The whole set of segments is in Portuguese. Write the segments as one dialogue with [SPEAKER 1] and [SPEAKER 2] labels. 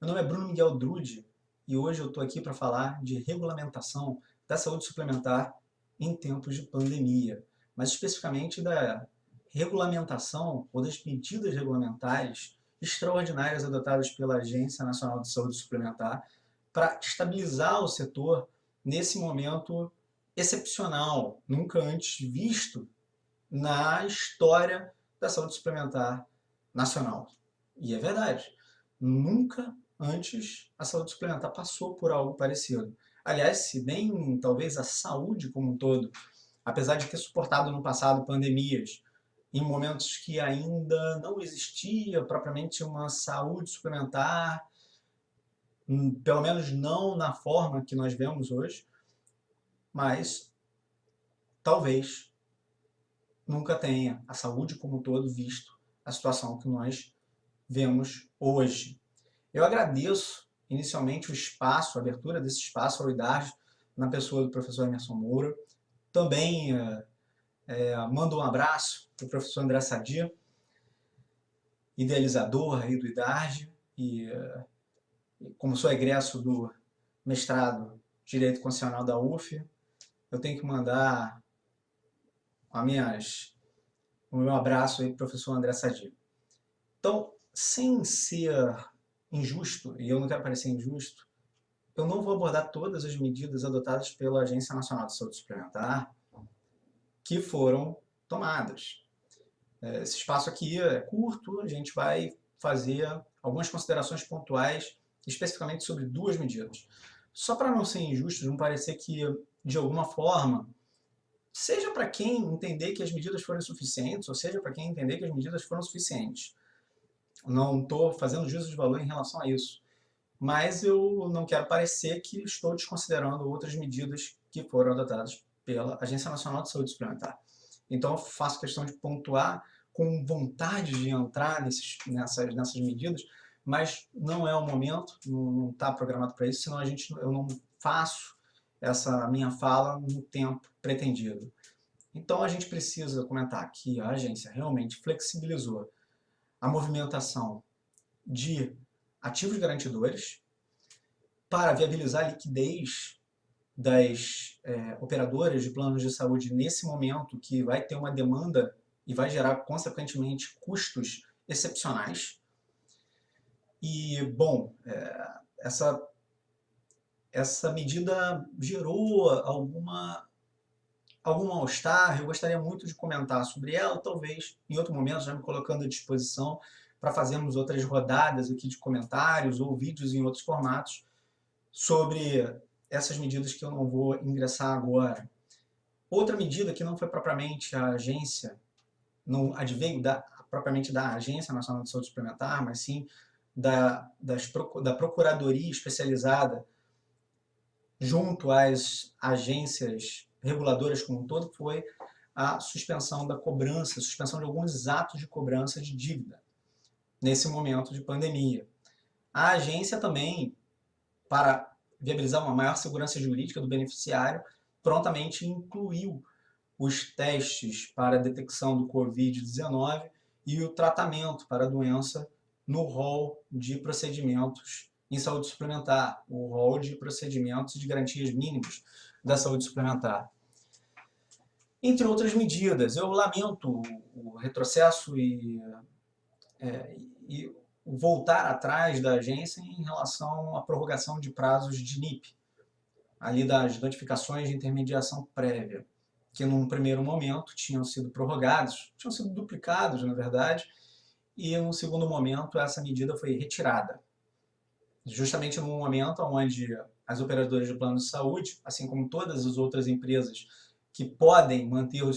[SPEAKER 1] Meu nome é Bruno Miguel Drude e hoje eu estou aqui para falar de regulamentação da saúde suplementar em tempos de pandemia, mas especificamente da regulamentação ou das medidas regulamentares extraordinárias adotadas pela Agência Nacional de Saúde Suplementar para estabilizar o setor nesse momento excepcional, nunca antes visto na história da saúde suplementar nacional. E é verdade, nunca antes a saúde suplementar passou por algo parecido. Aliás, se bem talvez a saúde como um todo, apesar de ter suportado no passado pandemias, em momentos que ainda não existia propriamente uma saúde suplementar, pelo menos não na forma que nós vemos hoje, mas talvez nunca tenha a saúde como um todo visto a situação que nós vemos hoje. Eu agradeço inicialmente o espaço, a abertura desse espaço ao IDARJ, na pessoa do professor Emerson Moura. Também mando um abraço para o professor André Sadi, idealizador aí do IDARJ, e como sou egresso do mestrado Direito Constitucional da UF, eu tenho que mandar o meu abraço aí para o professor André Sadi. Então, sem ser injusto, e eu não quero parecer injusto, eu não vou abordar todas as medidas adotadas pela Agência Nacional de Saúde Suplementar que foram tomadas. Esse espaço aqui é curto, a gente vai fazer algumas considerações pontuais, especificamente sobre duas medidas. Só para não ser injusto, não parecer que, de alguma forma, seja para quem entender que as medidas foram suficientes, ou seja para quem entender que as medidas foram suficientes. Não estou fazendo juízo de valor em relação a isso. Mas eu não quero parecer que estou desconsiderando outras medidas que foram adotadas pela Agência Nacional de Saúde Suplementar. Então, eu faço questão de pontuar com vontade de entrar nessas medidas, mas não é o momento, não está programado para isso, senão eu não faço essa minha fala no tempo pretendido. Então, a gente precisa comentar que a agência realmente flexibilizou a movimentação de ativos garantidores para viabilizar a liquidez das operadoras de planos de saúde nesse momento que vai ter uma demanda e vai gerar, consequentemente, custos excepcionais. E, bom, essa medida gerou algum mal-estar, eu gostaria muito de comentar sobre ela, talvez em outro momento, já me colocando à disposição para fazermos outras rodadas aqui de comentários ou vídeos em outros formatos sobre essas medidas que eu não vou ingressar agora. Outra medida que não foi propriamente a agência, não adveio propriamente da Agência Nacional de Saúde Suplementar, mas sim da Procuradoria Especializada junto às agências reguladoras como um todo, foi a suspensão da cobrança, suspensão de alguns atos de cobrança de dívida nesse momento de pandemia. A agência também, para viabilizar uma maior segurança jurídica do beneficiário, prontamente incluiu os testes para a detecção do Covid-19 e o tratamento para a doença no rol de procedimentos em saúde suplementar, o rol de procedimentos de garantias mínimas da saúde suplementar. Entre outras medidas, eu lamento o retrocesso e voltar atrás da agência em relação à prorrogação de prazos de NIP, ali das notificações de intermediação prévia, que num primeiro momento tinham sido prorrogados, tinham sido duplicados, na verdade, e num segundo momento essa medida foi retirada. Justamente num momento onde as operadoras de plano de saúde, assim como todas as outras empresas que podem manter o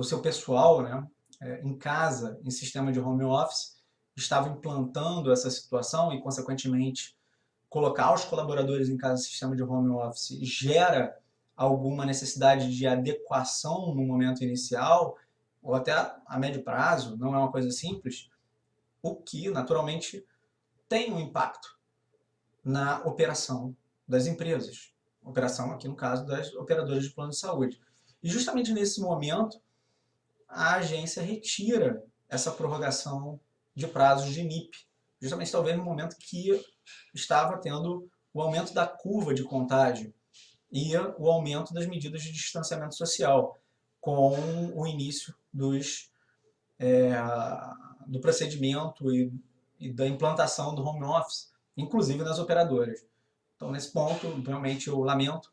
[SPEAKER 1] seu pessoal, né, em casa, em sistema de home office, estavam implantando essa situação e, consequentemente, colocar os colaboradores em casa em sistema de home office gera alguma necessidade de adequação no momento inicial, ou até a médio prazo, não é uma coisa simples, o que, naturalmente, tem um impacto na operação das empresas. Operação, aqui no caso, das operadoras de plano de saúde. E justamente nesse momento, a agência retira essa prorrogação de prazos de NIP, justamente talvez no momento que estava tendo o aumento da curva de contágio e o aumento das medidas de distanciamento social, com o início do procedimento e da implantação do home office, inclusive nas operadoras. Então, nesse ponto, realmente eu lamento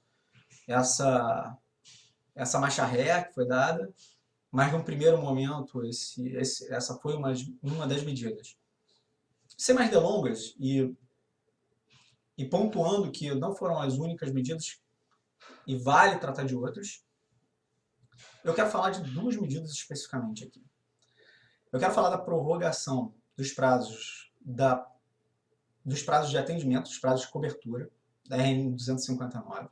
[SPEAKER 1] essa marcha ré que foi dada, mas num primeiro momento essa foi uma das medidas. Sem mais delongas e pontuando que não foram as únicas medidas e vale tratar de outras, eu quero falar de duas medidas especificamente aqui. Eu quero falar da prorrogação dos prazos de atendimento, dos prazos de cobertura, da RN 259,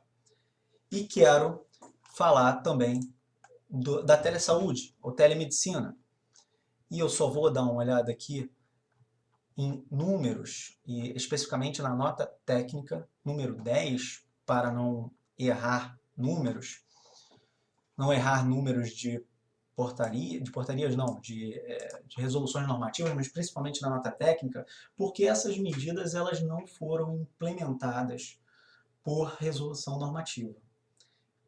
[SPEAKER 1] e quero falar também da telesaúde, ou telemedicina. E eu só vou dar uma olhada aqui em números, e especificamente na nota técnica número 10, para não errar números, de portarias não, de resoluções normativas, mas principalmente na nota técnica, porque essas medidas elas não foram implementadas por resolução normativa.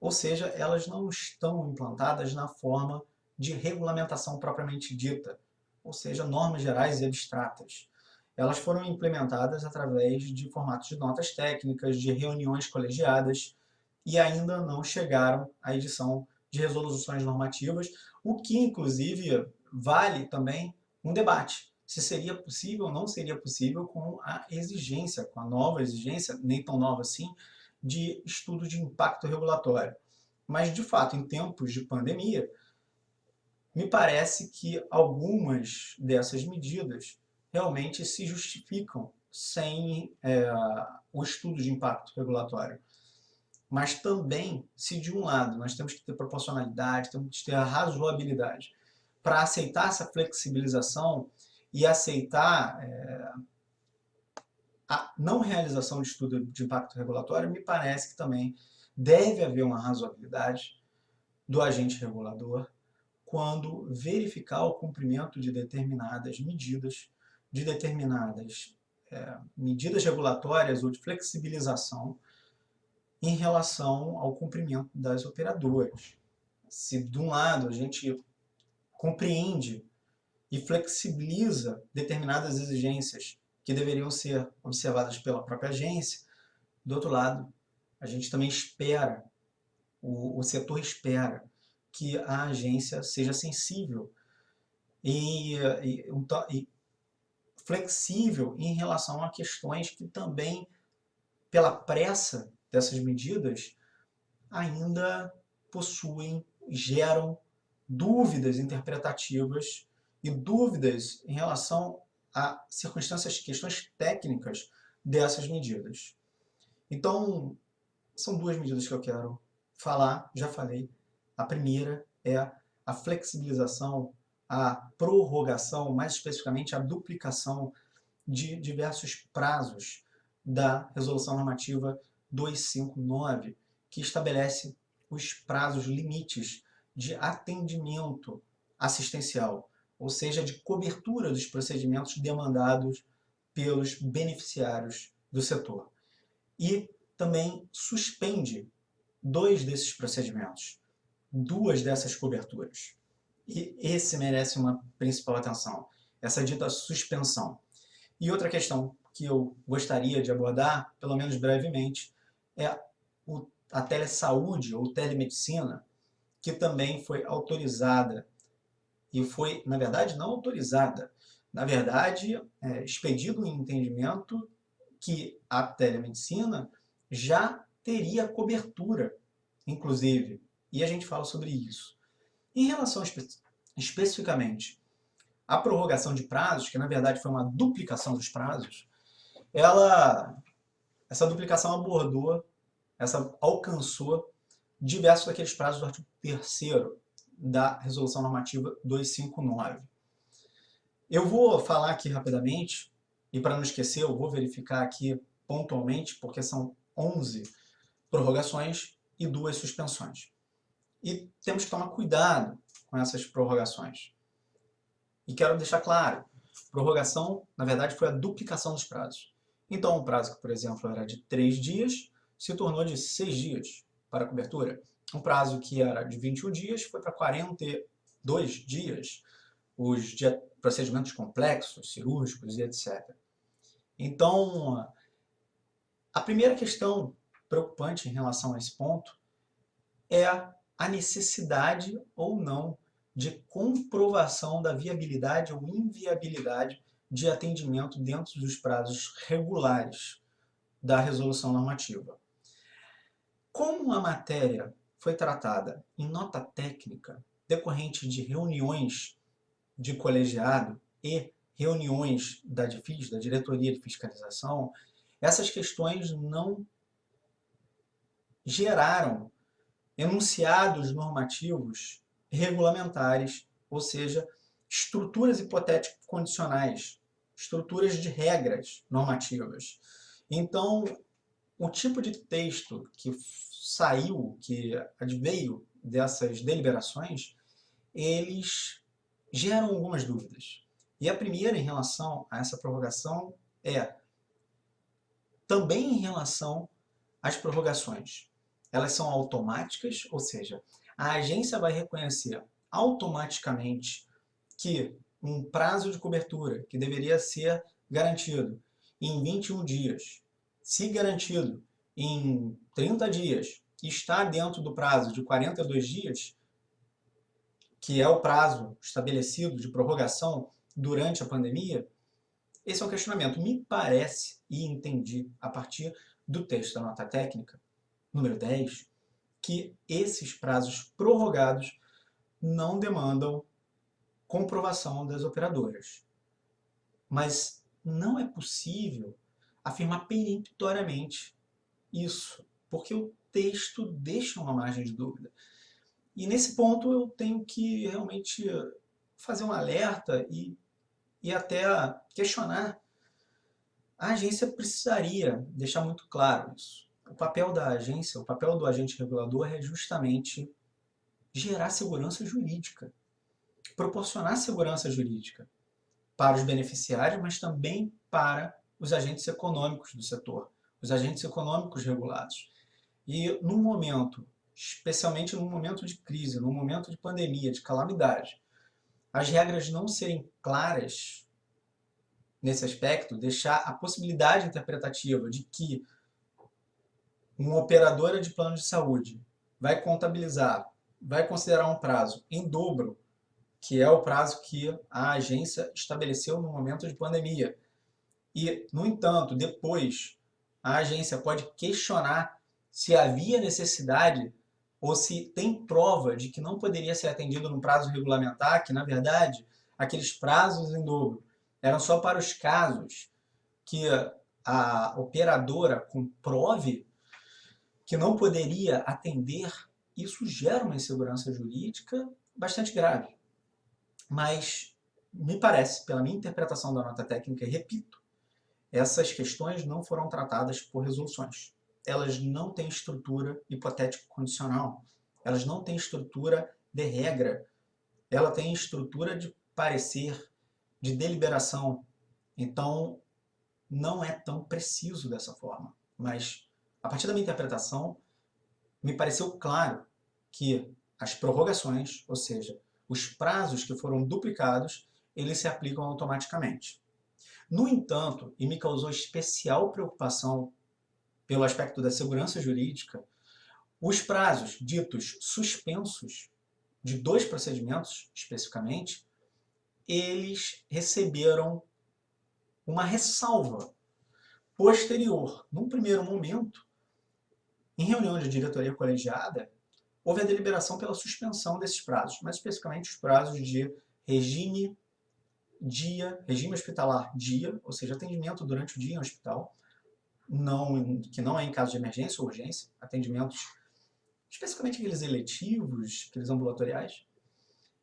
[SPEAKER 1] Ou seja, elas não estão implantadas na forma de regulamentação propriamente dita, ou seja, normas gerais e abstratas. Elas foram implementadas através de formatos de notas técnicas, de reuniões colegiadas, e ainda não chegaram à edição de resoluções normativas, o que, inclusive, vale também um debate. Se seria possível ou não seria possível com a nova exigência, nem tão nova assim, de estudo de impacto regulatório. Mas, de fato, em tempos de pandemia, me parece que algumas dessas medidas realmente se justificam sem o estudo de impacto regulatório. Mas também, se de um lado nós temos que ter proporcionalidade, temos que ter a razoabilidade para aceitar essa flexibilização e aceitar a não realização de estudo de impacto regulatório, me parece que também deve haver uma razoabilidade do agente regulador quando verificar o cumprimento de determinadas medidas, de determinadas medidas regulatórias ou de flexibilização em relação ao cumprimento das operadoras. Se, de um lado, a gente compreende e flexibiliza determinadas exigências que deveriam ser observadas pela própria agência, do outro lado, a gente também espera, o setor espera que a agência seja sensível e flexível em relação a questões que também, pela pressa dessas medidas, ainda geram dúvidas interpretativas e dúvidas em relação a circunstâncias, questões técnicas dessas medidas. Então, são duas medidas que eu quero falar, já falei. A primeira é a flexibilização, a prorrogação, mais especificamente a duplicação de diversos prazos da Resolução Normativa 259, que estabelece os prazos limites de atendimento assistencial, ou seja, de cobertura dos procedimentos demandados pelos beneficiários do setor. E também suspende 2 desses procedimentos, 2 dessas coberturas. E esse merece uma principal atenção, essa dita suspensão. E outra questão que eu gostaria de abordar, pelo menos brevemente, é a telesaúde ou telemedicina, que também foi autorizada e foi, na verdade, não autorizada, na verdade, expedido um entendimento que a telemedicina já teria cobertura, inclusive, e a gente fala sobre isso. Em relação especificamente à prorrogação de prazos, que na verdade foi uma duplicação dos prazos, essa duplicação alcançou diversos daqueles prazos do artigo 3º da Resolução Normativa 259. Eu vou falar aqui rapidamente, e para não esquecer, eu vou verificar aqui pontualmente, porque são 11 prorrogações e 2 suspensões. E temos que tomar cuidado com essas prorrogações. E quero deixar claro, Prorrogação, na verdade, foi a duplicação dos prazos. Então, um prazo que, por exemplo, era de 3 dias, se tornou de 6 dias para a cobertura. Um prazo que era de 21 dias foi para 42 dias, os procedimentos complexos, cirúrgicos e etc. Então, a primeira questão preocupante em relação a esse ponto é a necessidade ou não de comprovação da viabilidade ou inviabilidade de atendimento dentro dos prazos regulares da resolução normativa. Como a matéria foi tratada em nota técnica decorrente de reuniões de colegiado e reuniões da DFIS, da Diretoria de Fiscalização, essas questões não geraram enunciados normativos regulamentares, ou seja, estruturas hipotético-condicionais, estruturas de regras normativas. Então, o tipo de texto que saiu, que adveio dessas deliberações, eles geram algumas dúvidas. E a primeira, em relação a essa prorrogação, é também em relação às prorrogações. Elas são automáticas, ou seja, a agência vai reconhecer automaticamente que um prazo de cobertura que deveria ser garantido em 21 dias, se garantido em 30 dias, está dentro do prazo de 42 dias, que é o prazo estabelecido de prorrogação durante a pandemia, esse é um questionamento. Me parece, e entendi a partir do texto da nota técnica, número 10, que esses prazos prorrogados não demandam comprovação das operadoras. Mas não é possível afirmar peremptoriamente isso, porque o texto deixa uma margem de dúvida. E nesse ponto eu tenho que realmente fazer um alerta e até questionar. A agência precisaria deixar muito claro isso. O papel da agência, o papel do agente regulador é justamente gerar segurança jurídica, proporcionar segurança jurídica para os beneficiários, mas também para os agentes econômicos do setor, os agentes econômicos regulados. E num momento, especialmente num momento de crise, num momento de pandemia, de calamidade, as regras não serem claras nesse aspecto, deixar a possibilidade interpretativa de que uma operadora de plano de saúde vai contabilizar, vai considerar um prazo em dobro, que é o prazo que a agência estabeleceu no momento de pandemia. E, no entanto, depois a agência pode questionar se havia necessidade ou se tem prova de que não poderia ser atendido no prazo regulamentar, que, na verdade, aqueles prazos em dobro eram só para os casos que a operadora comprove que não poderia atender. Isso gera uma insegurança jurídica bastante grave. Mas me parece, pela minha interpretação da nota técnica, e repito, essas questões não foram tratadas por resoluções. Elas não têm estrutura hipotético-condicional. Elas não têm estrutura de regra. Ela tem estrutura de parecer, de deliberação. Então, não é tão preciso dessa forma. Mas, a partir da minha interpretação, me pareceu claro que as prorrogações, ou seja, os prazos que foram duplicados, eles se aplicam automaticamente. No entanto, e me causou especial preocupação pelo aspecto da segurança jurídica, os prazos ditos suspensos, de 2 procedimentos especificamente, eles receberam uma ressalva posterior. Num primeiro momento, em reunião de diretoria colegiada, houve a deliberação pela suspensão desses prazos, mas especificamente os prazos de regime hospitalar dia, ou seja, atendimento durante o dia em hospital, que não é em caso de emergência ou urgência, atendimentos especificamente aqueles eletivos, aqueles ambulatoriais,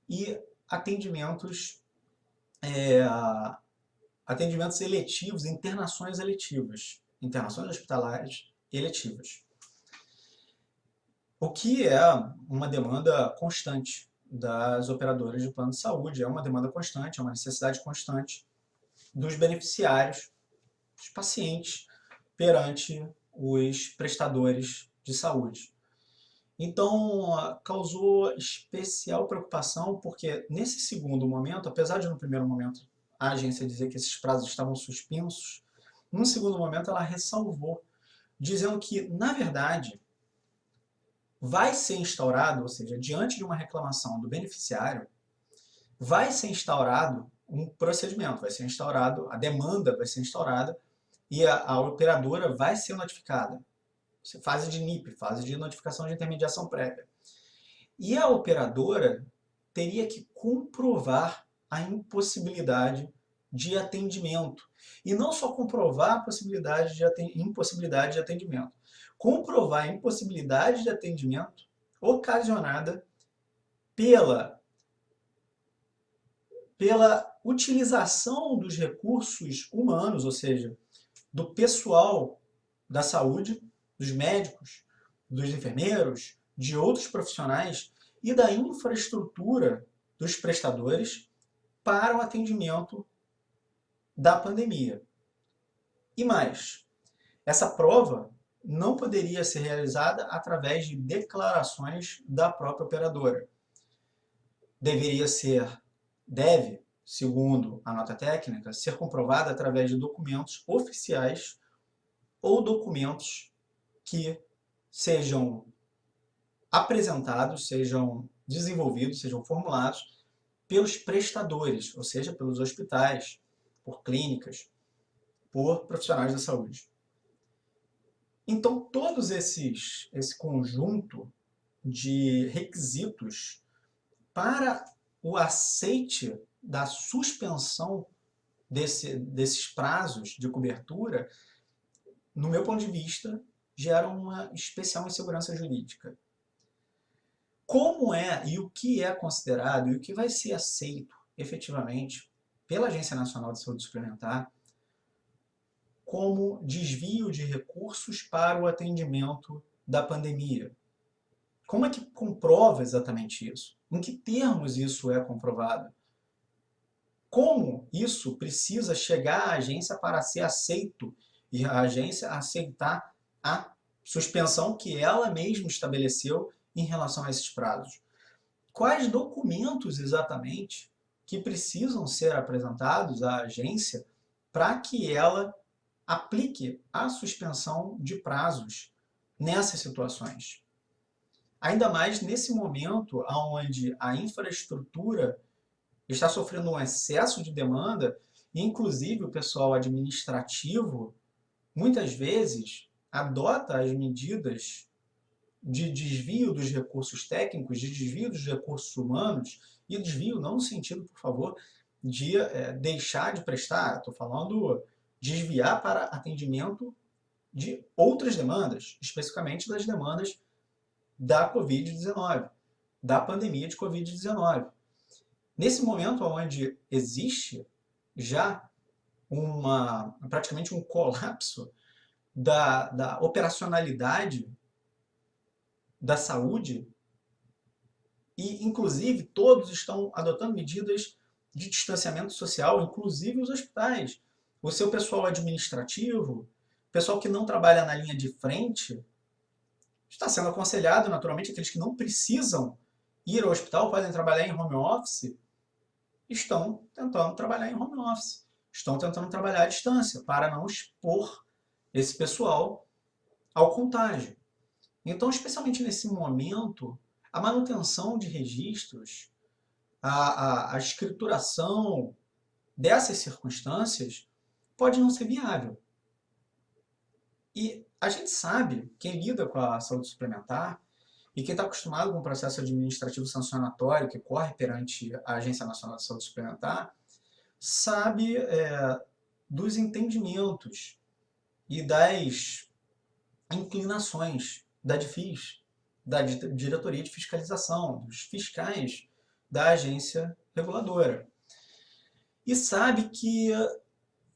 [SPEAKER 1] e atendimentos eletivos, internações eletivas, internações hospitalares eletivas. O que é uma demanda constante das operadoras de plano de saúde, é uma demanda constante, é uma necessidade constante. dos beneficiários, dos pacientes, perante os prestadores de saúde. Então, causou especial preocupação, porque nesse segundo momento, apesar de no primeiro momento a agência dizer que esses prazos estavam suspensos, no segundo momento ela ressalvou, dizendo que, na verdade, vai ser instaurado, ou seja, diante de uma reclamação do beneficiário, vai ser instaurado um procedimento, vai ser instaurado, a demanda vai ser instaurada e a operadora vai ser notificada. Fase de NIP, fase de notificação de intermediação prévia. E a operadora teria que comprovar a impossibilidade de atendimento. E não só comprovar a impossibilidade de atendimento. Comprovar a impossibilidade de atendimento ocasionada pela utilização dos recursos humanos, ou seja, do pessoal da saúde, dos médicos, dos enfermeiros, de outros profissionais e da infraestrutura dos prestadores para o atendimento da pandemia. E mais, essa prova não poderia ser realizada através de declarações da própria operadora. Deve, segundo a nota técnica, ser comprovada através de documentos oficiais ou documentos que sejam apresentados, sejam desenvolvidos, sejam formulados pelos prestadores, ou seja, pelos hospitais, por clínicas, por profissionais da saúde. Então, esse conjunto de requisitos para o aceite da suspensão desses prazos de cobertura, no meu ponto de vista, geram uma especial insegurança jurídica. Como é e o que é considerado e o que vai ser aceito efetivamente pela Agência Nacional de Saúde Suplementar como desvio de recursos para o atendimento da pandemia? Como é que comprova exatamente isso? Em que termos isso é comprovado? Como isso precisa chegar à agência para ser aceito e a agência aceitar a suspensão que ela mesma estabeleceu em relação a esses prazos? Quais documentos exatamente que precisam ser apresentados à agência para que ela aplique a suspensão de prazos nessas situações? Ainda mais nesse momento onde a infraestrutura está sofrendo um excesso de demanda e, inclusive, o pessoal administrativo, muitas vezes, adota as medidas de desvio dos recursos técnicos, de desvio dos recursos humanos, e desvio não no sentido, por favor, de deixar de prestar, estou falando desviar para atendimento de outras demandas, especificamente das demandas da Covid-19, da pandemia de Covid-19. Nesse momento onde existe já praticamente um colapso da operacionalidade da saúde, e inclusive todos estão adotando medidas de distanciamento social, inclusive os hospitais. O seu pessoal administrativo, pessoal que não trabalha na linha de frente, está sendo aconselhado, naturalmente, aqueles que não precisam ir ao hospital, podem trabalhar em home office, estão tentando trabalhar em home office, estão tentando trabalhar à distância, para não expor esse pessoal ao contágio. Então, especialmente nesse momento, a manutenção de registros, a escrituração dessas circunstâncias pode não ser viável. E a gente sabe, quem lida com a saúde suplementar e quem está acostumado com o processo administrativo sancionatório que corre perante a Agência Nacional de Saúde Suplementar, sabe dos entendimentos e das inclinações da DFIS, da Diretoria de Fiscalização, dos fiscais da agência reguladora. E sabe que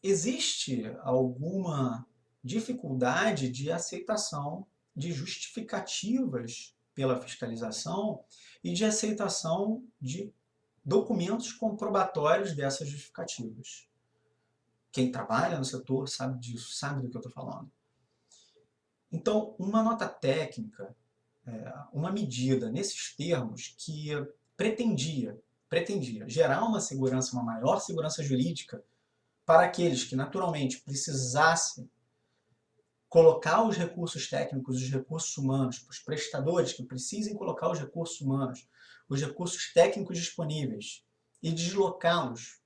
[SPEAKER 1] existe alguma dificuldade de aceitação de justificativas pela fiscalização e de aceitação de documentos comprobatórios dessas justificativas. Quem trabalha no setor sabe disso, sabe do que eu estou falando. Então, uma nota técnica, uma medida nesses termos que pretendia gerar uma segurança, uma maior segurança jurídica para aqueles que naturalmente precisassem colocar os recursos técnicos, os recursos humanos, para os prestadores que precisem colocar os recursos humanos, os recursos técnicos disponíveis e deslocá-los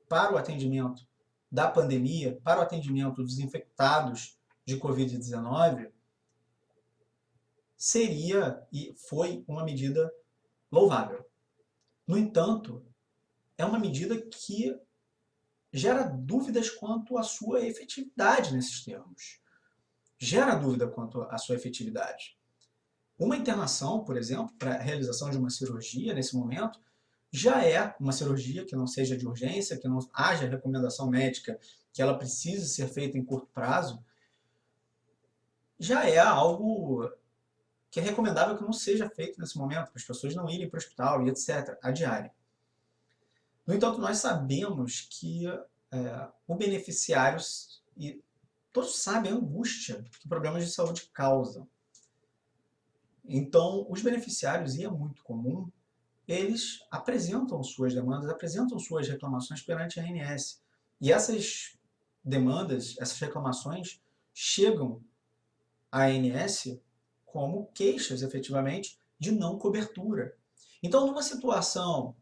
[SPEAKER 1] para o atendimento da pandemia, para o atendimento dos infectados de Covid-19, seria e foi uma medida louvável. No entanto, é uma medida que gera dúvidas quanto à sua efetividade nesses termos. Gera dúvida quanto à sua efetividade. Uma internação, por exemplo, para a realização de uma cirurgia nesse momento, já é uma cirurgia que não seja de urgência, que não haja recomendação médica que ela precise ser feita em curto prazo, já é algo que é recomendável que não seja feito nesse momento, para as pessoas não irem para o hospital e etc., a diária. No entanto, nós sabemos que o beneficiário, e todos sabem a angústia que problemas de saúde causam. Então, os beneficiários, e é muito comum, eles apresentam suas demandas, apresentam suas reclamações perante a ANS. E essas demandas, essas reclamações, chegam à ANS como queixas, efetivamente, de não cobertura. Então, numa situação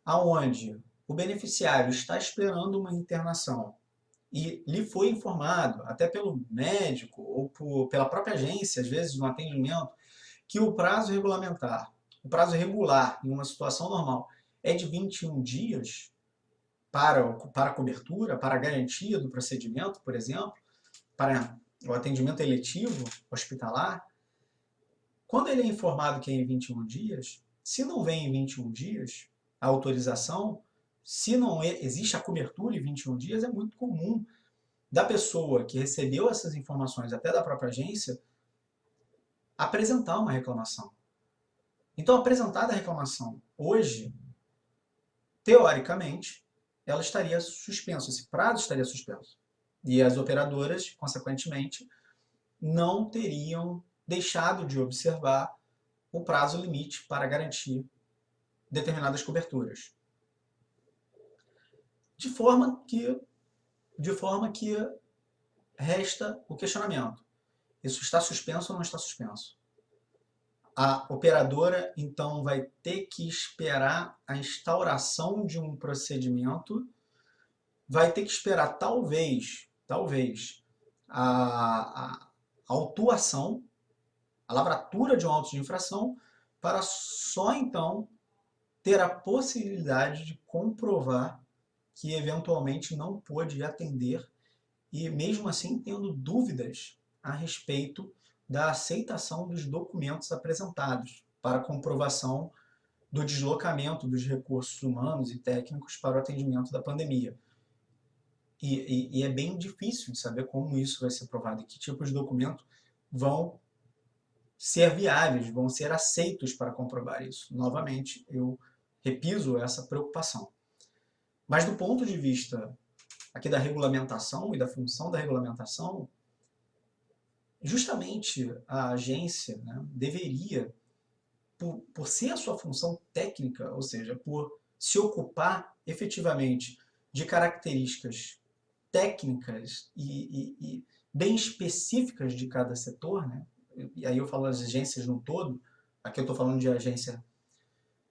[SPEAKER 1] onde o beneficiário está esperando uma internação e lhe foi informado, até pelo médico ou pela própria agência, às vezes, no atendimento, que o prazo regulamentar, o prazo regular em uma situação normal é de 21 dias para a cobertura, para a garantia do procedimento, por exemplo, para o atendimento eletivo hospitalar, quando ele é informado que é em 21 dias, se não vem em 21 dias a autorização, se não existe a cobertura em 21 dias, é muito comum da pessoa que recebeu essas informações, até da própria agência, apresentar uma reclamação. Então, apresentada a reclamação hoje, teoricamente, ela estaria suspensa, esse prazo estaria suspenso. E as operadoras, consequentemente, não teriam deixado de observar o prazo limite para garantir determinadas coberturas. De forma que resta o questionamento. Isso está suspenso ou não está suspenso? A operadora, então, vai ter que esperar a instauração de um procedimento, vai ter que esperar, talvez, a autuação, a lavratura de um auto de infração, para só então ter a possibilidade de comprovar que eventualmente não pôde atender e mesmo assim tendo dúvidas a respeito da aceitação dos documentos apresentados para comprovação do deslocamento dos recursos humanos e técnicos para o atendimento da pandemia. E é bem difícil de saber como isso vai ser provado e que tipos de documentos vão ser viáveis, vão ser aceitos para comprovar isso. Novamente, eu repiso essa preocupação. Mas do ponto de vista aqui da regulamentação e da função da regulamentação, justamente a agência, né, deveria, por ser a sua função técnica, ou seja, por se ocupar efetivamente de características técnicas e bem específicas de cada setor, né? E aí eu falo das agências no todo, aqui eu estou falando de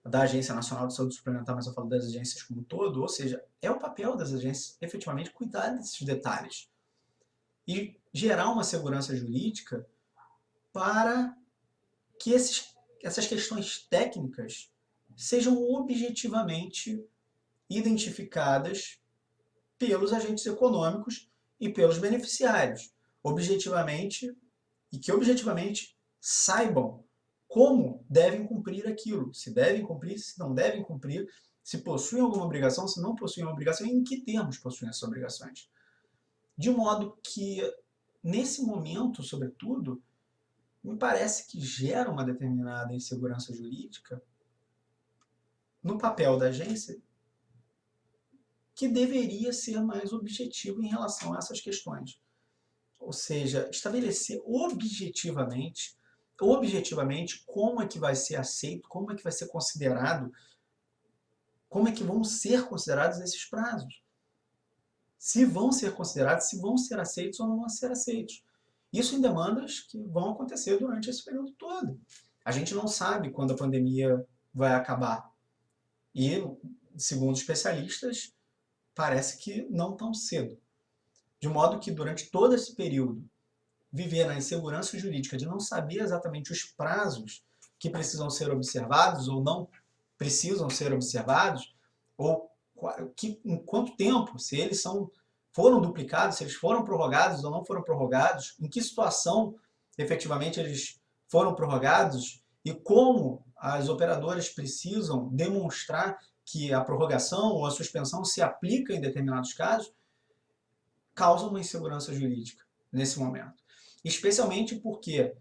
[SPEAKER 1] da Agência Nacional de Saúde Suplementar, mas eu falo das agências como um todo, ou seja, é o papel das agências efetivamente cuidar desses detalhes e gerar uma segurança jurídica para que essas questões técnicas sejam objetivamente identificadas pelos agentes econômicos e pelos beneficiários, objetivamente, e que objetivamente saibam como devem cumprir aquilo, se devem cumprir, se não devem cumprir, se possuem alguma obrigação, se não possuem uma obrigação, e em que termos possuem essas obrigações. De modo que, nesse momento, sobretudo, me parece que gera uma determinada insegurança jurídica no papel da agência que deveria ser mais objetivo em relação a essas questões. Ou seja, estabelecer objetivamente como é que vai ser aceito, como é que vai ser considerado, como é que vão ser considerados esses prazos. Se vão ser considerados, se vão ser aceitos ou não vão ser aceitos. Isso em demandas que vão acontecer durante esse período todo. A gente não sabe quando a pandemia vai acabar. E, segundo especialistas, parece que não tão cedo. De modo que, durante todo esse período, viver na insegurança jurídica de não saber exatamente os prazos que precisam ser observados ou não precisam ser observados, ou em quanto tempo, se eles foram duplicados, se eles foram prorrogados ou não foram prorrogados, em que situação efetivamente eles foram prorrogados e como as operadoras precisam demonstrar que a prorrogação ou a suspensão se aplica em determinados casos, causa uma insegurança jurídica nesse momento. Especialmente porque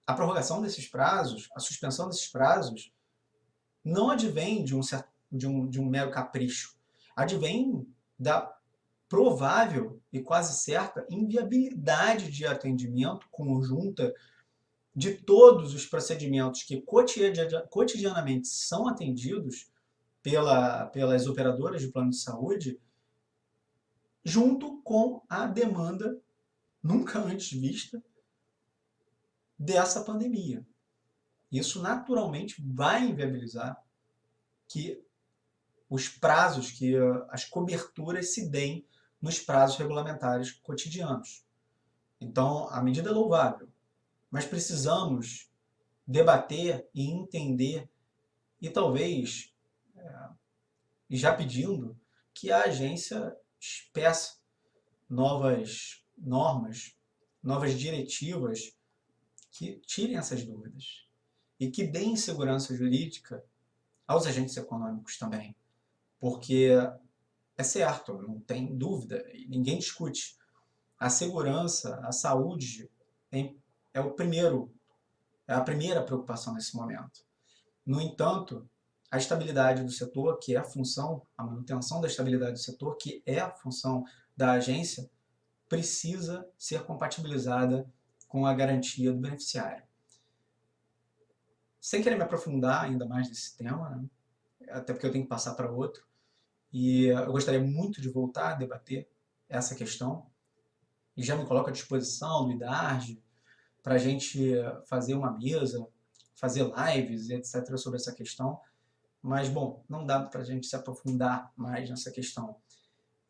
[SPEAKER 1] a prorrogação desses prazos, a suspensão desses prazos, não advém de um mero capricho. Advém da provável e quase certa inviabilidade de atendimento conjunta de todos os procedimentos que cotidianamente são atendidos pelas operadoras de plano de saúde, junto com a demanda nunca antes vista dessa pandemia. Isso naturalmente vai inviabilizar que os prazos, que as coberturas se deem nos prazos regulamentares cotidianos. Então, a medida é louvável, mas precisamos debater e entender e talvez, e já pedindo, que a agência peça novas normas, novas diretivas que tirem essas dúvidas e que deem segurança jurídica aos agentes econômicos também. Porque é certo, não tem dúvida, e ninguém discute. A segurança, a saúde é a primeira preocupação nesse momento. No entanto, a estabilidade do setor, que é a função, a manutenção da estabilidade do setor, que é a função da agência, precisa ser compatibilizada com a garantia do beneficiário. Sem querer me aprofundar ainda mais nesse tema, né? Até porque eu tenho que passar para outro, e eu gostaria muito de voltar a debater essa questão, e já me coloco à disposição do IDARGE para a gente fazer uma mesa, fazer lives, etc., sobre essa questão. Mas, bom, não dá para a gente se aprofundar mais nessa questão.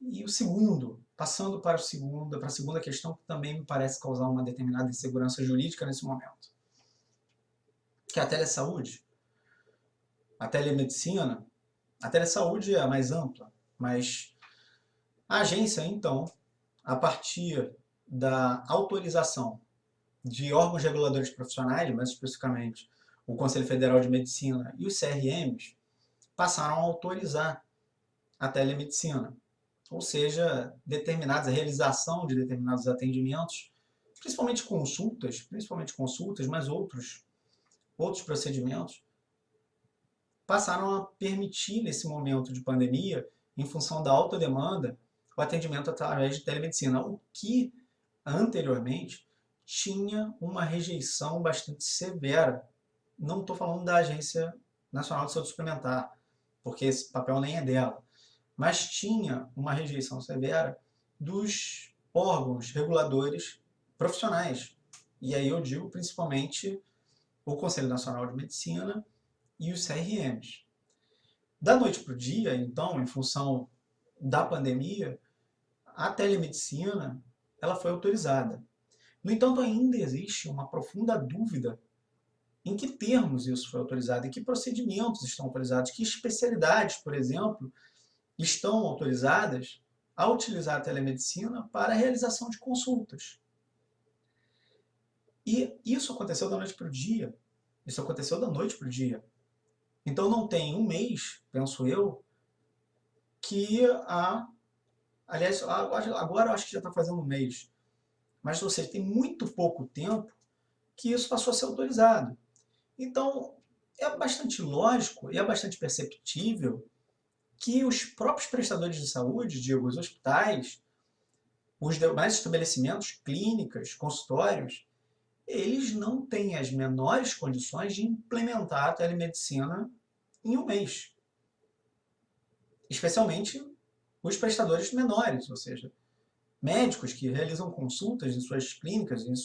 [SPEAKER 1] E o segundo, passando para a segunda questão, que também me parece causar uma determinada insegurança jurídica nesse momento, que é a telesaúde. A telemedicina, a telesaúde é a mais ampla, mas a agência, então, a partir da autorização de órgãos reguladores profissionais, mais especificamente o Conselho Federal de Medicina e os CRMs, passaram a autorizar a telemedicina, ou seja, a realização de determinados atendimentos, principalmente consultas, mas outros procedimentos, passaram a permitir, nesse momento de pandemia, em função da alta demanda, o atendimento através de telemedicina, o que anteriormente tinha uma rejeição bastante severa. Não estou falando da Agência Nacional de Saúde Suplementar, porque esse papel nem é dela, mas tinha uma rejeição severa dos órgãos reguladores profissionais. E aí eu digo principalmente o Conselho Nacional de Medicina e os CRMs. Da noite para o dia, então, em função da pandemia, a telemedicina ela foi autorizada. No entanto, ainda existe uma profunda dúvida em que termos isso foi autorizado, em que procedimentos estão autorizados, que especialidades, por exemplo, estão autorizadas a utilizar a telemedicina para a realização de consultas. E isso aconteceu da noite para o dia. Isso aconteceu da noite para o dia. Então não tem um mês, penso eu, que aliás, agora eu acho que já está fazendo um mês. Mas, ou seja, tem muito pouco tempo que isso passou a ser autorizado. Então, é bastante lógico e é bastante perceptível que os próprios prestadores de saúde, digo, os hospitais, os demais estabelecimentos, clínicas, consultórios, eles não têm as menores condições de implementar a telemedicina em um mês. Especialmente os prestadores menores, ou seja, médicos que realizam consultas em suas clínicas, em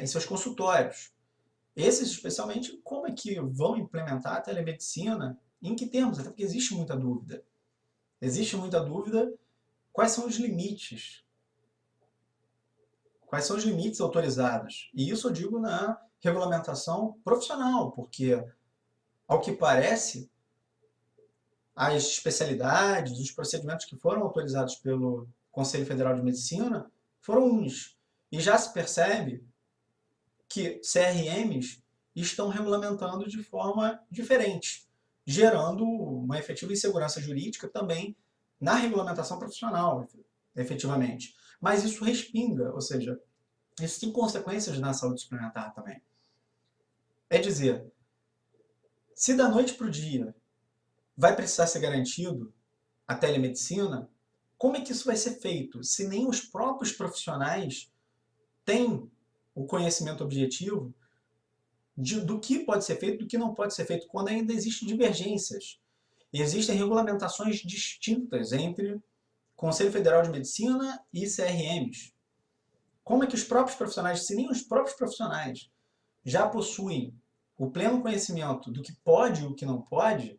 [SPEAKER 1] seus consultórios. Esses, especialmente, como é que vão implementar a telemedicina? Em que termos? Até porque existe muita dúvida. Existe muita dúvida quais são os limites. Quais são os limites autorizados? E isso eu digo na regulamentação profissional, porque, ao que parece, as especialidades, os procedimentos que foram autorizados pelo Conselho Federal de Medicina foram uns. E já se percebe que CRMs estão regulamentando de forma diferente, gerando uma efetiva insegurança jurídica também na regulamentação profissional, efetivamente. Mas isso respinga, ou seja, isso tem consequências na saúde suplementar também. É dizer, se da noite para o dia vai precisar ser garantido a telemedicina, como é que isso vai ser feito se nem os próprios profissionais têm o conhecimento objetivo do que pode ser feito e do que não pode ser feito, quando ainda existem divergências? Existem regulamentações distintas entre Conselho Federal de Medicina e CRMs. Como é que os próprios profissionais, se nem os próprios profissionais já possuem o pleno conhecimento do que pode e o que não pode,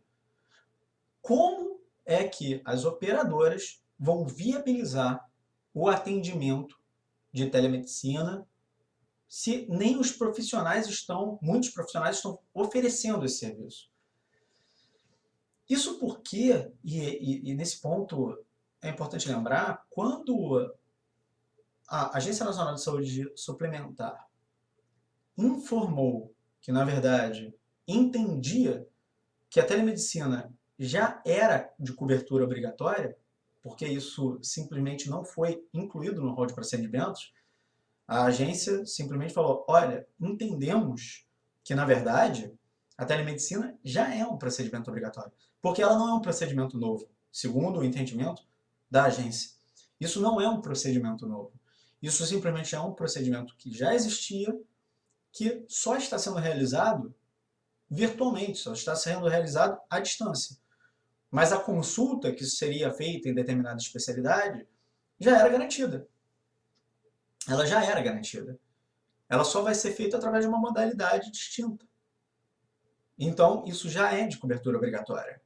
[SPEAKER 1] como é que as operadoras vão viabilizar o atendimento de telemedicina se nem os profissionais muitos profissionais estão oferecendo esse serviço? Isso porque, e nesse ponto é importante lembrar, quando a Agência Nacional de Saúde Suplementar informou que, na verdade, entendia que a telemedicina já era de cobertura obrigatória, porque isso simplesmente não foi incluído no rol de procedimentos, a agência simplesmente falou, olha, entendemos que, na verdade, a telemedicina já é um procedimento obrigatório, porque ela não é um procedimento novo, segundo o entendimento da agência. Isso não é um procedimento novo. Isso simplesmente é um procedimento que já existia, que só está sendo realizado virtualmente, só está sendo realizado à distância. Mas a consulta que seria feita em determinada especialidade já era garantida. Ela já era garantida. Ela só vai ser feita através de uma modalidade distinta. Então, isso já é de cobertura obrigatória.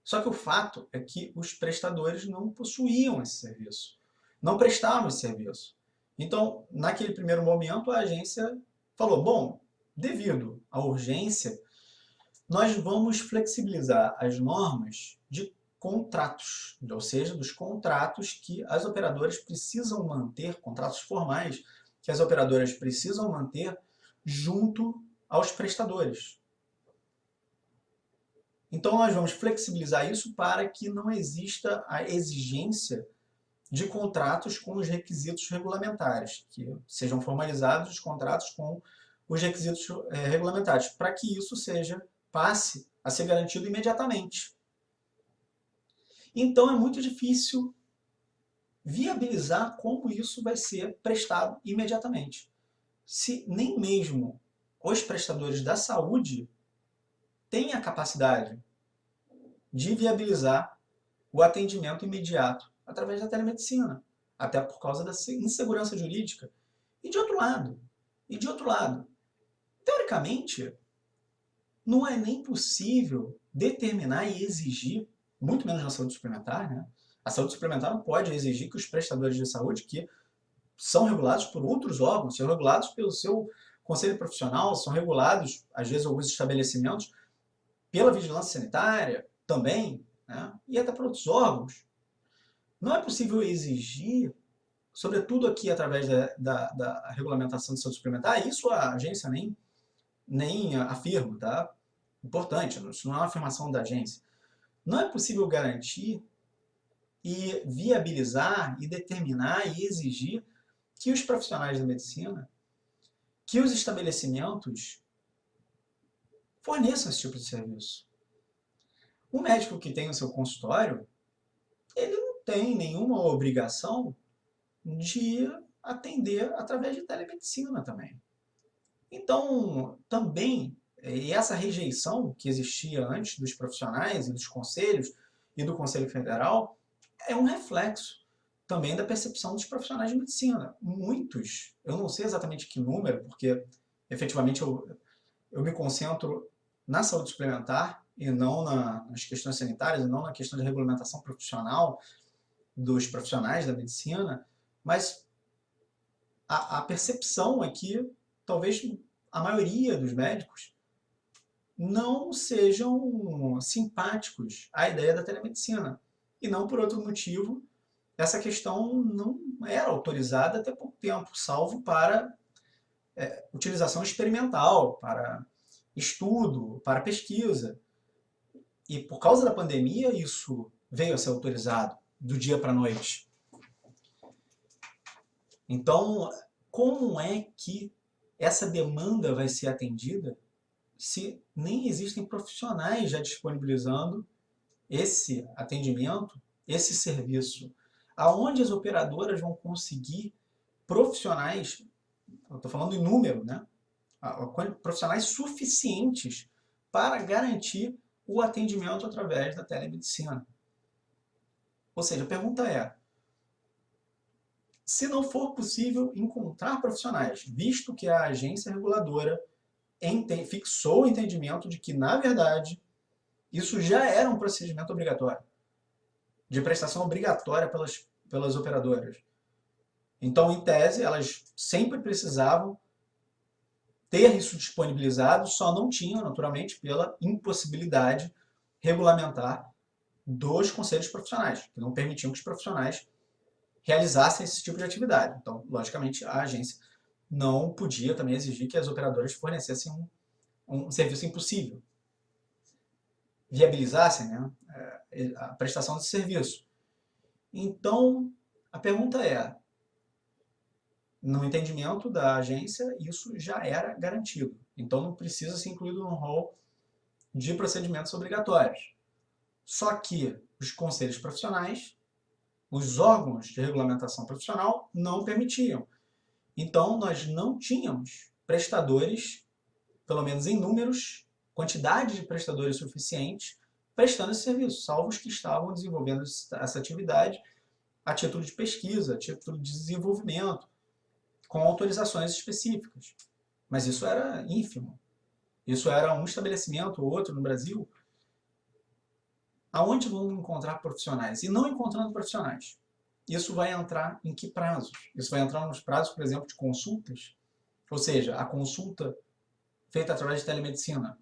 [SPEAKER 1] Só que o fato é que os prestadores não possuíam esse serviço, não prestavam esse serviço. Então, naquele primeiro momento, a agência falou, bom, devido à urgência, nós vamos flexibilizar as normas de contratos, ou seja, dos contratos que as operadoras precisam manter, contratos formais que as operadoras precisam manter junto aos prestadores. Então, nós vamos flexibilizar isso para que não exista a exigência de contratos com os requisitos regulamentares, que sejam formalizados os contratos com os requisitos regulamentares, para que isso passe a ser garantido imediatamente. Então, é muito difícil viabilizar como isso vai ser prestado imediatamente. Se nem mesmo os prestadores da saúde têm a capacidade de viabilizar o atendimento imediato através da telemedicina, até por causa da insegurança jurídica. E de outro lado, teoricamente, não é nem possível determinar e exigir, muito menos na saúde suplementar, né? A saúde suplementar não pode exigir que os prestadores de saúde, que são regulados por outros órgãos, são regulados pelo seu conselho profissional, são regulados, às vezes, alguns estabelecimentos, pela vigilância sanitária também, né? E até por outros órgãos. Não é possível exigir, sobretudo aqui através da regulamentação de saúde suplementar, isso a agência nem afirma, tá? Importante, isso não é uma afirmação da agência. Não é possível garantir e viabilizar e determinar e exigir que os profissionais da medicina, que os estabelecimentos forneçam esse tipo de serviço. O médico que tem o seu consultório, ele não tem nenhuma obrigação de atender através de telemedicina também. Então, também, e essa rejeição que existia antes dos profissionais e dos conselhos e do Conselho Federal é um reflexo também da percepção dos profissionais de medicina. Muitos, eu não sei exatamente que número, porque efetivamente eu me concentro na saúde suplementar e não nas questões sanitárias, e não na questão de regulamentação profissional dos profissionais da medicina, mas a percepção é que talvez a maioria dos médicos não sejam simpáticos à ideia da telemedicina. E não por outro motivo, essa questão não era autorizada até pouco tempo, salvo para utilização experimental, para estudo, para pesquisa. E por causa da pandemia, isso veio a ser autorizado do dia para a noite. Então, como é que essa demanda vai ser atendida se nem existem profissionais já disponibilizando esse atendimento, esse serviço? Aonde as operadoras vão conseguir profissionais, eu estou falando em número, né? Profissionais suficientes para garantir o atendimento através da telemedicina? Ou seja, a pergunta é, se não for possível encontrar profissionais, visto que a agência reguladora fixou o entendimento de que, na verdade, isso já era um procedimento obrigatório, de prestação obrigatória pelas operadoras. Então, em tese, elas sempre precisavam ter isso disponibilizado, só não tinham, naturalmente, pela impossibilidade regulamentar dos conselhos profissionais, que não permitiam que os profissionais realizassem esse tipo de atividade. Então, logicamente, a agência não podia também exigir que as operadoras fornecessem um serviço impossível, viabilizassem, né, a prestação desse serviço. Então, a pergunta é, no entendimento da agência, isso já era garantido. Então, não precisa ser incluído no rol de procedimentos obrigatórios. Só que os conselhos profissionais, os órgãos de regulamentação profissional, não permitiam. Então, nós não tínhamos prestadores, pelo menos em números, quantidade de prestadores suficientes prestando esse serviço, salvo os que estavam desenvolvendo essa atividade a título de pesquisa, a título de desenvolvimento, com autorizações específicas. Mas isso era ínfimo. Isso era um estabelecimento ou outro no Brasil. Aonde vão encontrar profissionais? E não encontrando profissionais, isso vai entrar em que prazos? Isso vai entrar nos prazos, por exemplo, de consultas? Ou seja, a consulta feita através de telemedicina,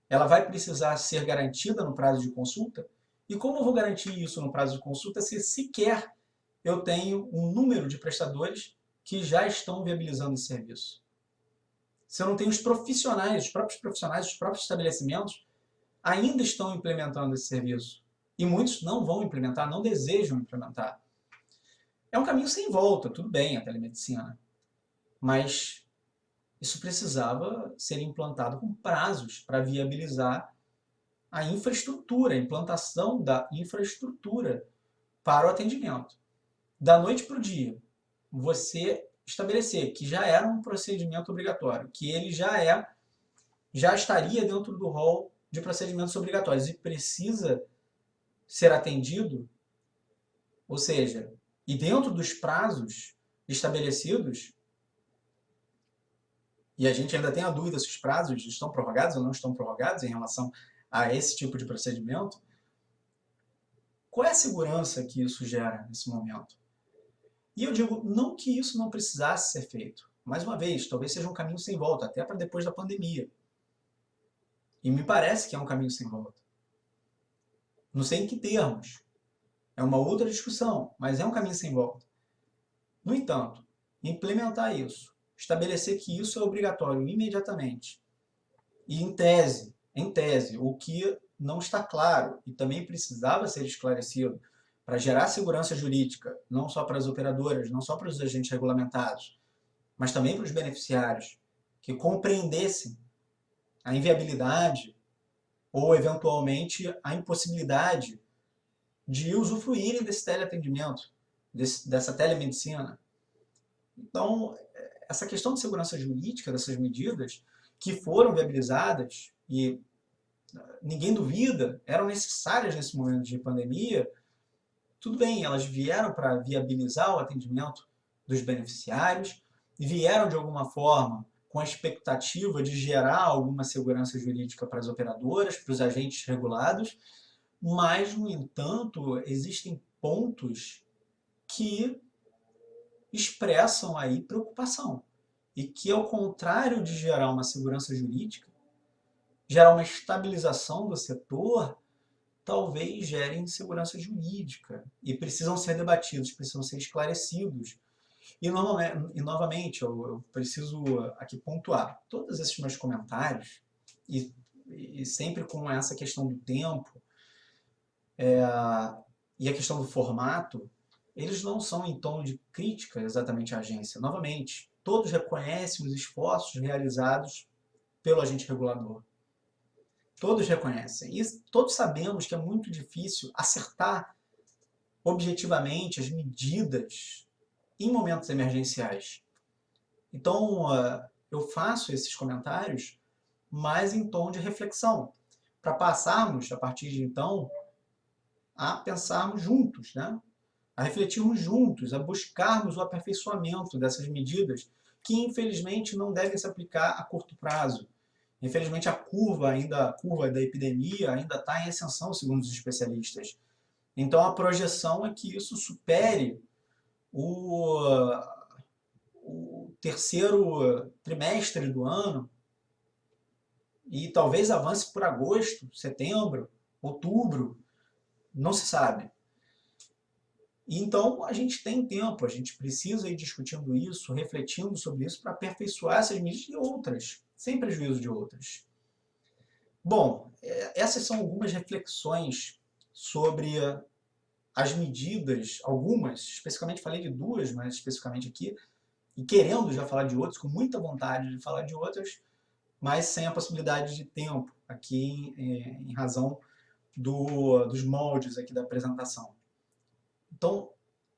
[SPEAKER 1] ela vai precisar ser garantida no prazo de consulta? E como eu vou garantir isso no prazo de consulta se sequer eu tenho um número de prestadores que já estão viabilizando esse serviço? Se eu não tenho os profissionais, os próprios profissionais, os próprios estabelecimentos ainda estão implementando esse serviço. E muitos não vão implementar, não desejam implementar. É um caminho sem volta, tudo bem, a telemedicina. Mas isso precisava ser implantado com prazos para viabilizar a infraestrutura, a implantação da infraestrutura para o atendimento. Da noite para o dia, você estabelecer que já era um procedimento obrigatório, que ele já estaria dentro do rol de procedimentos obrigatórios e precisa ser atendido, ou seja, e dentro dos prazos estabelecidos, e a gente ainda tem a dúvida se os prazos estão prorrogados ou não estão prorrogados em relação a esse tipo de procedimento, qual é a segurança que isso gera nesse momento? E eu digo, não que isso não precisasse ser feito. Mais uma vez, talvez seja um caminho sem volta, até para depois da pandemia. E me parece que é um caminho sem volta. Não sei em que termos. É uma outra discussão, mas é um caminho sem volta. No entanto, implementar isso, estabelecer que isso é obrigatório imediatamente, e em tese, o que não está claro e também precisava ser esclarecido para gerar segurança jurídica, não só para as operadoras, não só para os agentes regulamentados, mas também para os beneficiários, que compreendessem a inviabilidade ou eventualmente a impossibilidade de usufruírem desse teleatendimento, dessa telemedicina. Então, essa questão de segurança jurídica dessas medidas que foram viabilizadas e ninguém duvida, eram necessárias nesse momento de pandemia, tudo bem, elas vieram para viabilizar o atendimento dos beneficiários, vieram de alguma forma com a expectativa de gerar alguma segurança jurídica para as operadoras, para os agentes regulados, mas, no entanto, existem pontos que expressam aí preocupação e que, ao contrário de gerar uma segurança jurídica, gerar uma estabilização do setor, talvez gerem insegurança jurídica e precisam ser debatidos, precisam ser esclarecidos. E, novamente, eu preciso aqui pontuar, todos esses meus comentários, e sempre com essa questão do tempo e a questão do formato, eles não são em tom de crítica exatamente à agência. Novamente, todos reconhecem os esforços realizados pelo agente regulador. Todos reconhecem. E todos sabemos que é muito difícil acertar objetivamente as medidas em momentos emergenciais. Então, eu faço esses comentários mais em tom de reflexão, para passarmos, a partir de então, a pensarmos juntos, né? A refletirmos juntos, a buscarmos o aperfeiçoamento dessas medidas que, infelizmente, não devem se aplicar a curto prazo. Infelizmente, a curva da epidemia ainda está em ascensão, segundo os especialistas. Então, a projeção é que isso supere o terceiro trimestre do ano e talvez avance por agosto, setembro, outubro, não se sabe. Então, a gente tem tempo, a gente precisa ir discutindo isso, refletindo sobre isso para aperfeiçoar essas medidas e outras, sem prejuízo de outras. Bom, essas são algumas reflexões sobre as medidas, algumas, especificamente falei de duas, mas especificamente aqui, e querendo já falar de outras, com muita vontade de falar de outras, mas sem a possibilidade de tempo, aqui em razão dos moldes aqui da apresentação. Então,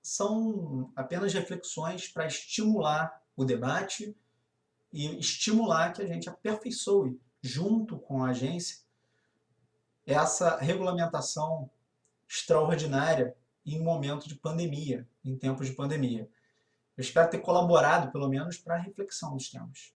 [SPEAKER 1] são apenas reflexões para estimular o debate e estimular que a gente aperfeiçoe, junto com a agência, essa regulamentação extraordinária em um momento de pandemia, em tempos de pandemia. Eu espero ter colaborado, pelo menos, para a reflexão dos temas.